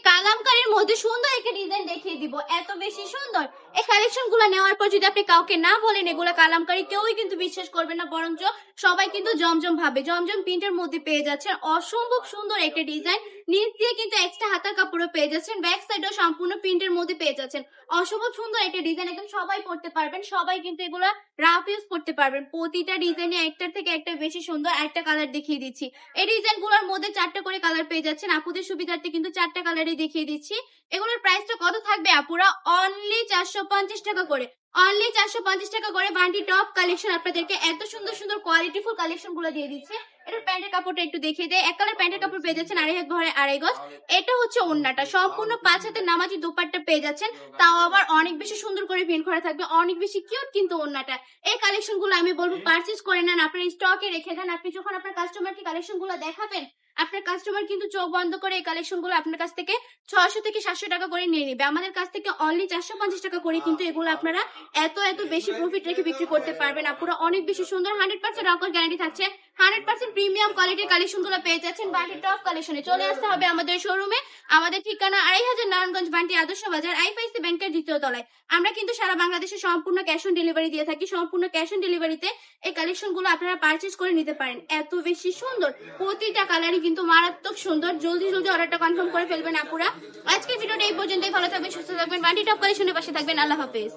কালামকারীর মধ্যে সুন্দর একটা ডিজাইন দেখিয়ে দিব, এত বেশি সুন্দর। এই কালেকশন গুলো নেওয়ার পর যদি আপনি কাউকে না বলেন এগুলো কালামকারী, কেউই কিন্তু বিশ্বাস করবে না, বরঞ্চ সবাই কিন্তু জমজম ভাবে। জমজম প্রিন্টের মধ্যে পেয়ে যাচ্ছেন অসম্ভব সুন্দর একটা ডিজাইন, নিচ দিয়ে কিন্তু এক্সট্রা হাতার কাপড়ও পেয়ে যাচ্ছেন, ব্যাক সাইডও সম্পূর্ণ প্রিন্টের মধ্যে পেয়ে যাচ্ছেন। অসম্ভব সুন্দর একটা ডিজাইন, একদম সবাই পড়তে পারবেন, সবাই কিন্তু এগুলা রাফ ইউজ করতে পারবেন। প্রতিটা ডিজাইনে একটার থেকে একটা বেশি সুন্দর। একটা কালার দেখিয়ে দিচ্ছি, এই ডিজাইন গুলোর মধ্যে 4টা করে কালার পেয়ে যাচ্ছেন। আপুদের সুবিধার্থে কিন্তু 4টা কালারই দেখিয়ে দিচ্ছি। এগুলোর প্রাইসটা কত থাকবে আপুরা? অনলি 450 টাকা করে, অনলি 450 টাকা করে। বান্টি টপ কালেকশন আপনাদেরকে এত সুন্দর সুন্দর কোয়ালিটিফুল কালেকশন গুলো দিয়ে দিচ্ছে। এটার প্যান্টের কাপড়টা একটু দেখিয়ে দেয়। এক কালার প্যান্টের কাপড় পেয়ে যাচ্ছেন 2.5 ঘরে 2.5 গজ। এটা হচ্ছে ওড়নাটা, সম্পূর্ণ 5 হাতের নামাজি দোপাট্টা পেয়ে যাচ্ছেন, তাও আবার অনেক বেশি সুন্দর করে প্রিন্ট করা থাকবে, অনেক বেশি কিউট কিন্তু ওড়নাটা। এই কালেকশন গুলো আমি বলবো পারচেজ করে নেন, আপনার স্টকে রেখে দেন। আপনি যখন আপনার কাস্টমারকে কালেকশন গুলো দেখাবেন, আপনার কাস্টমার কিন্তু চোখ বন্ধ করে এই কালেকশন গুলো আপনার কাছ থেকে 600 থেকে 700 টাকা করে নিয়ে নিবে। আমাদের কাছ থেকে অনলি 450 টাকা করে কিন্তু এগুলো আপনারা এত এত বেশি প্রফিট রেখে বিক্রি করতে পারবেন। আপুরা অনেক বেশি সুন্দর, 100% রকর গ্যারান্টি থাকছে, 100% প্রিমিয়াম কোয়ালিটির কালেকশন গুলো পেয়ে যাচ্ছেন বান্টি টপ কালেকশনে। চলে আসতে হবে আমাদের শোরুমে। আমাদের ঠিকানা 2500 নারায়ণগঞ্জ বান্টি আদর্শ বাজার, আইএফআইসি ব্যাংকের 2য় তলায়। আমরা কিন্তু সারা বাংলাদেশে সম্পূর্ণ ক্যাশ অন ডেলিভারি দিয়ে থাকি। সম্পূর্ণ ক্যাশ অন ডেলিভারিতে এই কালেকশন গুলো আপনারা পারচেজ করে নিতে পারেন। এত বেশি সুন্দর, প্রতিটা কালারই কিন্তু মারাত্মক সুন্দর। জলদি জলদি অর্ডারটা কনফার্ম করে ফেলবেন আপুরা। আজকের ভিডিওটা এই পর্যন্তই। ভালো থাকবেন, সুস্থ থাকবেন, বান্টি টপ কালেকশনের পাশে থাকবেন। আল্লাহ হাফেজ।